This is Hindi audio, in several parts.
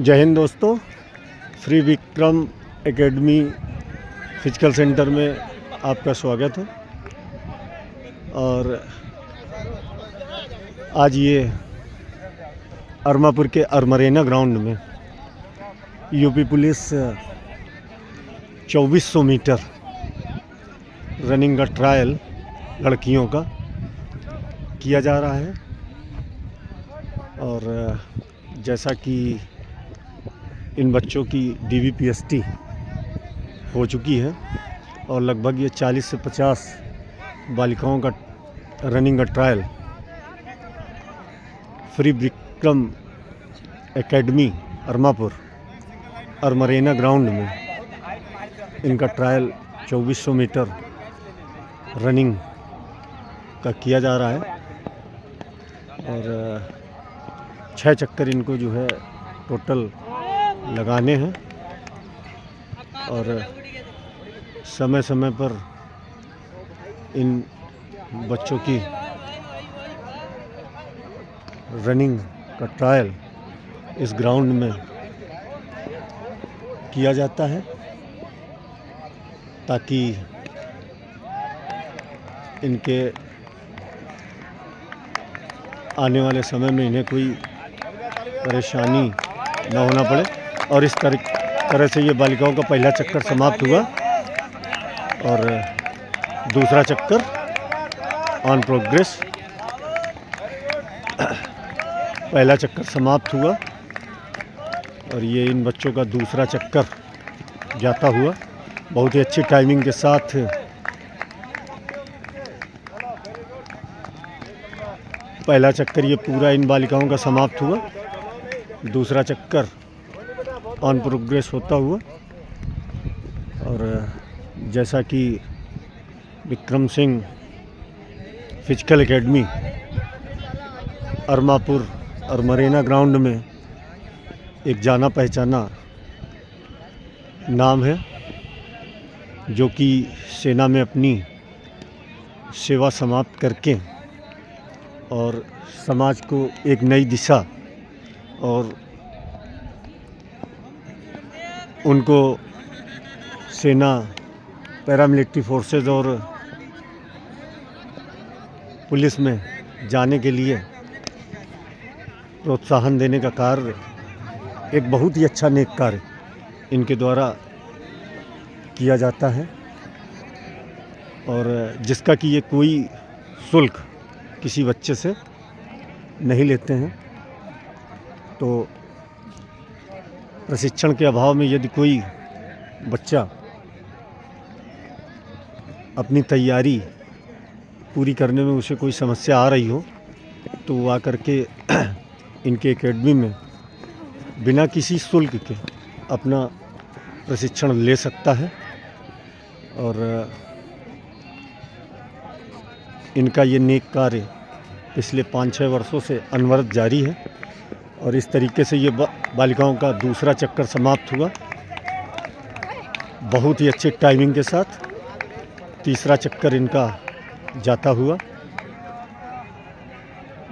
जय हिंद दोस्तों। Shri Vikram academy physical centre में आपका स्वागत है। और आज ये अरमापुर के अरमरेना ग्राउंड में यूपी पुलिस 2400 मीटर रनिंग का ट्रायल लड़कियों का किया जा रहा है। और जैसा कि इन बच्चों की DVPST हो चुकी है और लगभग ये 40 से 50 बालिकाओं का रनिंग का ट्रायल श्री विक्रम एकेडमी अरमापुर अरमरेना ग्राउंड में इनका ट्रायल 2400 मीटर रनिंग का किया जा रहा है। और 6 चक्कर इनको जो है टोटल लगाने हैं। और समय समय पर इन बच्चों की रनिंग का ट्रायल इस ग्राउंड में किया जाता है ताकि इनके आने वाले समय में इन्हें कोई परेशानी न होना पड़े। और इस तरह से ये बालिकाओं का पहला चक्कर समाप्त हुआ और दूसरा चक्कर ऑन प्रोग्रेस। पहला चक्कर समाप्त हुआ और ये इन बच्चों का दूसरा चक्कर जाता हुआ बहुत ही अच्छी टाइमिंग के साथ पहला चक्कर ये पूरा इन बालिकाओं का समाप्त हुआ। दूसरा चक्कर ऑन प्रोग्रेस होता हुआ। और जैसा कि विक्रम सिंह फिजिकल एकेडमी अरमापुर अरमरेना ग्राउंड में एक जाना पहचाना नाम है, जो कि सेना में अपनी सेवा समाप्त करके और समाज को एक नई दिशा और उनको सेना, पैरामिलिट्री फोर्सेस और पुलिस में जाने के लिए प्रोत्साहन देने का कार्य एक बहुत ही अच्छा नेक कार्य इनके द्वारा किया जाता है। और जिसका कि ये कोई शुल्क किसी बच्चे से नहीं लेते हैं। तो प्रशिक्षण के अभाव में यदि कोई बच्चा अपनी तैयारी पूरी करने में उसे कोई समस्या आ रही हो तो वो आकर के इनके एकेडमी में बिना किसी शुल्क के अपना प्रशिक्षण ले सकता है। और इनका ये नेक कार्य पिछले 5-6 वर्षों से अनवरत जारी है। और इस तरीके से ये बालिकाओं का दूसरा चक्कर समाप्त हुआ बहुत ही अच्छी टाइमिंग के साथ। तीसरा चक्कर इनका जाता हुआ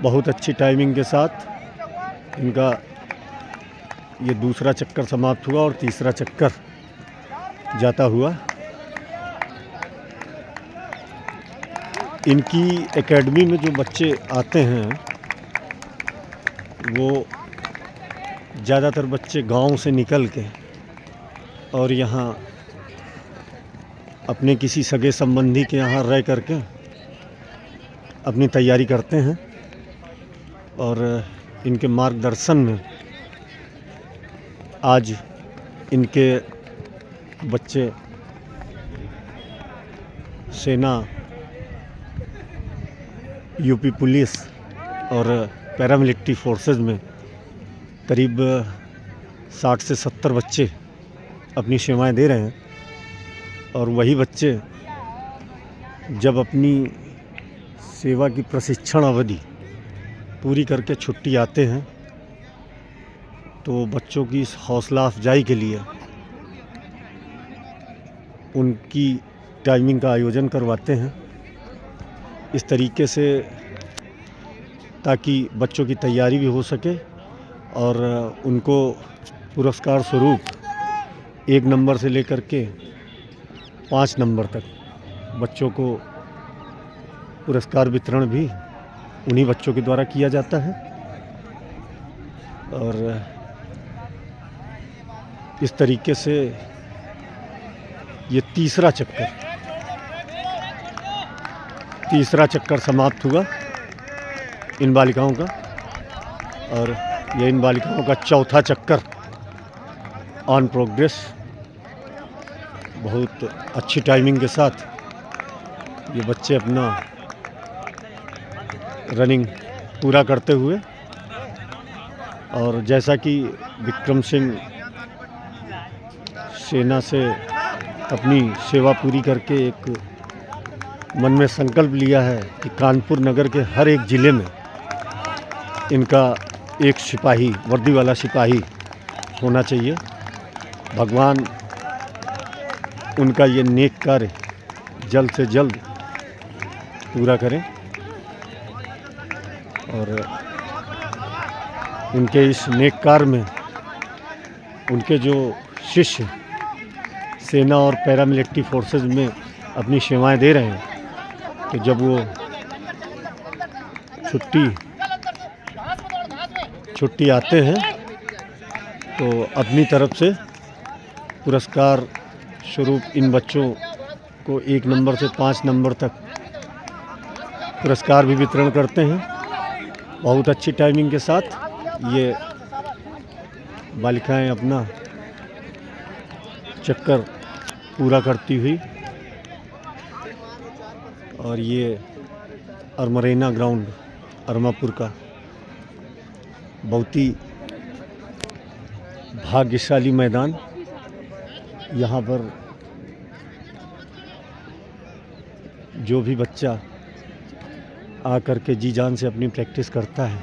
बहुत अच्छी टाइमिंग के साथ इनका ये दूसरा चक्कर समाप्त हुआ और तीसरा चक्कर जाता हुआ। इनकी एकेडमी में जो बच्चे आते हैं वो ज़्यादातर बच्चे गांव से निकल के और यहाँ अपने किसी सगे संबंधी के यहाँ रह करके अपनी तैयारी करते हैं। और इनके मार्गदर्शन में आज इनके बच्चे सेना, यूपी पुलिस और पैरामिलिट्री फोर्सेस में करीब 60 से 70 बच्चे अपनी सेवाएं दे रहे हैं। और वही बच्चे जब अपनी सेवा की प्रशिक्षण अवधि पूरी करके छुट्टी आते हैं तो बच्चों की इस हौसला अफजाई के लिए उनकी टाइमिंग का आयोजन करवाते हैं इस तरीके से ताकि बच्चों की तैयारी भी हो सके और उनको पुरस्कार स्वरूप 1 नंबर से लेकर के 5 नंबर तक बच्चों को पुरस्कार वितरण भी उन्हीं बच्चों के द्वारा किया जाता है। और इस तरीके से ये तीसरा चक्कर समाप्त हुआ इन बालिकाओं का, और ये इन बालिकाओं का चौथा चक्कर ऑन प्रोग्रेस। बहुत अच्छी टाइमिंग के साथ ये बच्चे अपना रनिंग पूरा करते हुए, और जैसा कि विक्रम सिंह सेना से अपनी सेवा पूरी करके एक मन में संकल्प लिया है कि कानपुर नगर के हर एक ज़िले में इनका एक सिपाही, वर्दी वाला सिपाही होना चाहिए। भगवान उनका ये नेक कार्य जल्द से जल्द पूरा करें, और उनके इस नेक कार्य में उनके जो शिष्य सेना और पैरामिलिट्री फोर्सेस में अपनी सेवाएं दे रहे हैं, तो जब वो छुट्टी आते हैं तो अपनी तरफ से पुरस्कार स्वरूप इन बच्चों को 1 नंबर से 5 नंबर तक पुरस्कार भी वितरण करते हैं। बहुत अच्छी टाइमिंग के साथ ये बालिकाएं अपना चक्कर पूरा करती हुई, और ये अरमरेना ग्राउंड अरमापुर का बहुत ही भाग्यशाली मैदान। यहाँ पर जो भी बच्चा आकर के जी जान से अपनी प्रैक्टिस करता है,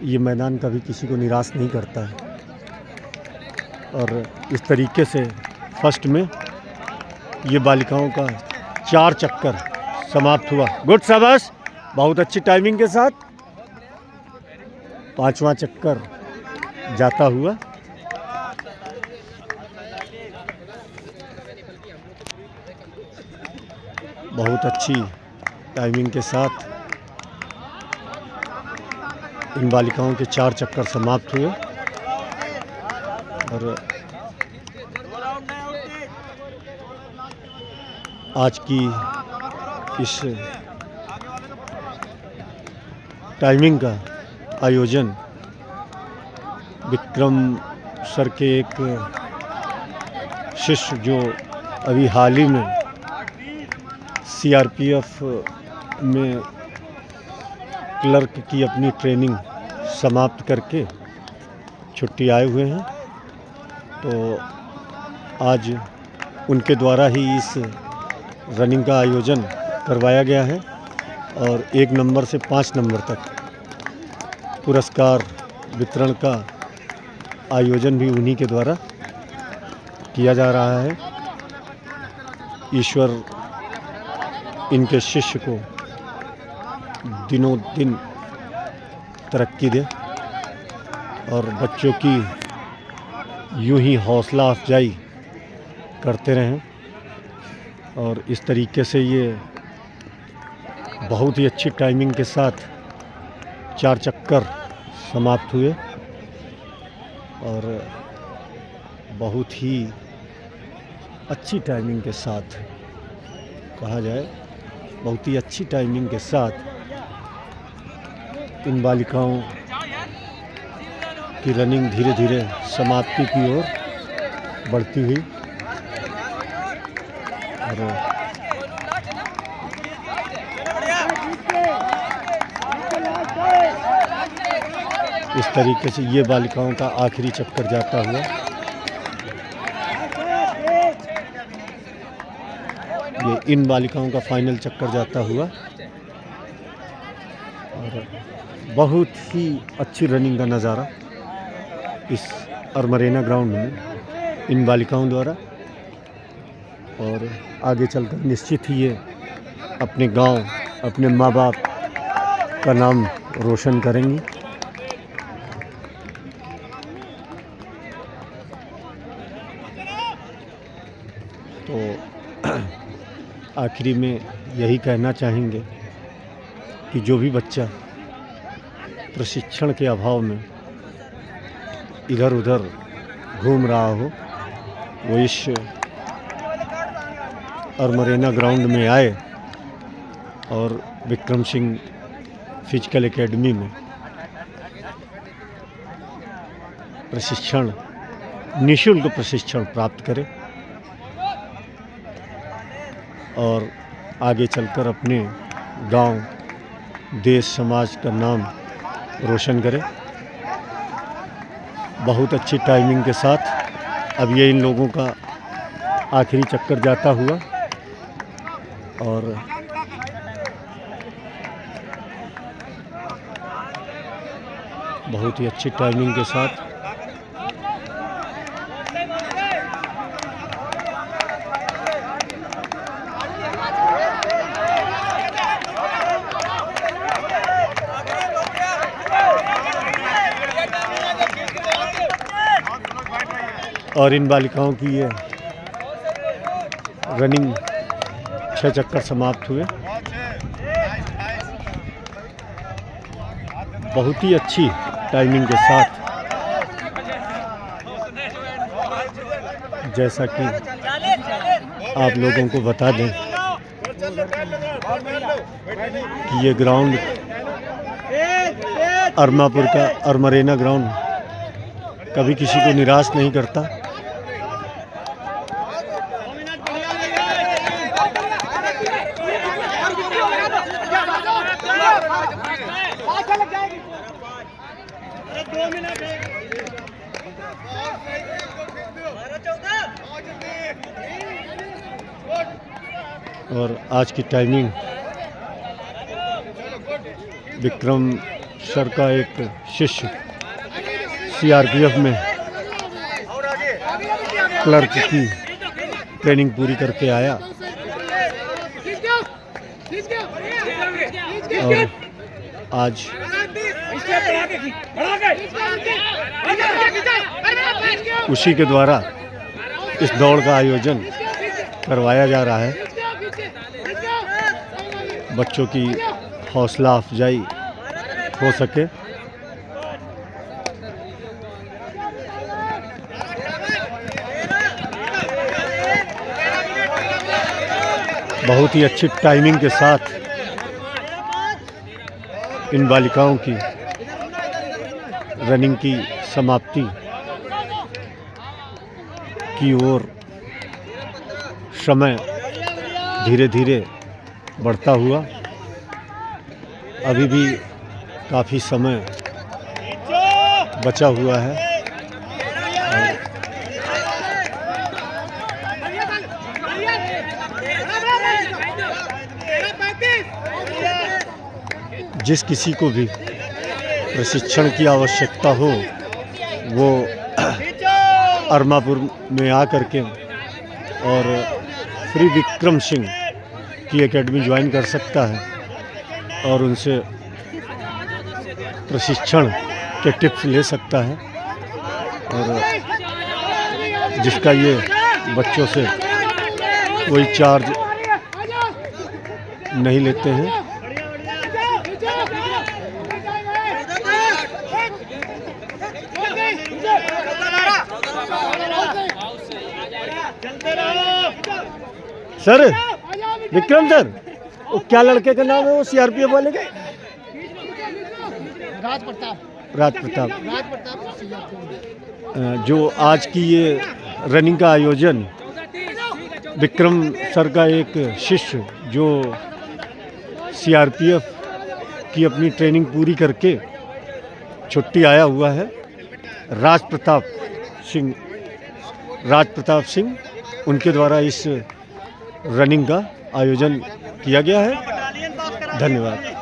ये मैदान कभी किसी को निराश नहीं करता है। और इस तरीके से फर्स्ट में ये बालिकाओं का 4 चक्कर समाप्त हुआ। गुड, शाबाश, बहुत अच्छी टाइमिंग के साथ 5वां चक्कर जाता हुआ। बहुत अच्छी टाइमिंग के साथ इन बालिकाओं के 4 चक्कर समाप्त हुए, और आज की इस टाइमिंग का आयोजन विक्रम सर के एक शिष्य जो अभी हाल ही में सीआरपीएफ में क्लर्क की अपनी ट्रेनिंग समाप्त करके छुट्टी आए हुए हैं, तो आज उनके द्वारा ही इस रनिंग का आयोजन करवाया गया है, और 1 नंबर से 5 नंबर तक पुरस्कार वितरण का आयोजन भी उन्हीं के द्वारा किया जा रहा है। ईश्वर इनके शिष्य को दिनों दिन तरक्की दे, और बच्चों की यूं ही हौसला अफजाई करते रहें। और इस तरीके से ये बहुत ही अच्छी टाइमिंग के साथ 4 चक्कर समाप्त हुए, और बहुत ही अच्छी टाइमिंग के साथ, कहा जाए बहुत ही अच्छी टाइमिंग के साथ इन बालिकाओं की रनिंग धीरे धीरे समाप्ति की ओर बढ़ती हुई। और इस तरीके से ये बालिकाओं का आखिरी चक्कर जाता हुआ, ये इन बालिकाओं का फाइनल चक्कर जाता हुआ, और बहुत ही अच्छी रनिंग का नज़ारा इस अरमरेना ग्राउंड में इन बालिकाओं द्वारा। और आगे चलकर निश्चित ही ये अपने गांव, अपने माँ बाप का नाम रोशन करेंगी। तो आखिरी में यही कहना चाहेंगे कि जो भी बच्चा प्रशिक्षण के अभाव में इधर उधर घूम रहा हो वो इस अरमरेना ग्राउंड में आए और विक्रम सिंह फिजिकल एकेडमी में प्रशिक्षण, निःशुल्क प्रशिक्षण प्राप्त करे और आगे चलकर अपने गांव, देश, समाज का नाम रोशन करे। बहुत अच्छी टाइमिंग के साथ अब ये इन लोगों का आखिरी चक्कर जाता हुआ और बहुत ही अच्छी टाइमिंग के साथ और इन बालिकाओं की ये रनिंग 6 चक्कर समाप्त हुए। बहुत ही अच्छी टाइमिंग के साथ, जैसा कि आप लोगों को बता दें कि ये ग्राउंड अरमापुर का अरमरेना ग्राउंड कभी किसी को निराश नहीं करता। और आज की टाइमिंग विक्रम सर का एक शिष्य सीआरपीएफ में क्लर्क की ट्रेनिंग पूरी करके आया और आज उसी के द्वारा इस दौड़ का आयोजन करवाया जा रहा है। बच्चों की हौसला अफजाई हो सके। बहुत ही अच्छी टाइमिंग के साथ इन बालिकाओं की रनिंग की समाप्ति की ओर समय धीरे धीरे बढ़ता हुआ, अभी भी काफ़ी समय बचा हुआ है। जिस किसी को भी प्रशिक्षण की आवश्यकता हो वो अरमापुर में आकर के और श्री विक्रम सिंह की एकेडमी ज्वाइन कर सकता है और उनसे प्रशिक्षण के टिप्स ले सकता है और जिसका ये बच्चों से कोई चार्ज नहीं लेते हैं। सर, विक्रम सर, वो क्या लड़के का नाम है वो सीआरपीएफ वाले का? राज प्रताप। जो आज की ये रनिंग का आयोजन विक्रम सर का एक शिष्य जो सीआरपीएफ की अपनी ट्रेनिंग पूरी करके छुट्टी आया हुआ है, राज प्रताप सिंह, उनके द्वारा इस रनिंग का आयोजन किया गया है। धन्यवाद।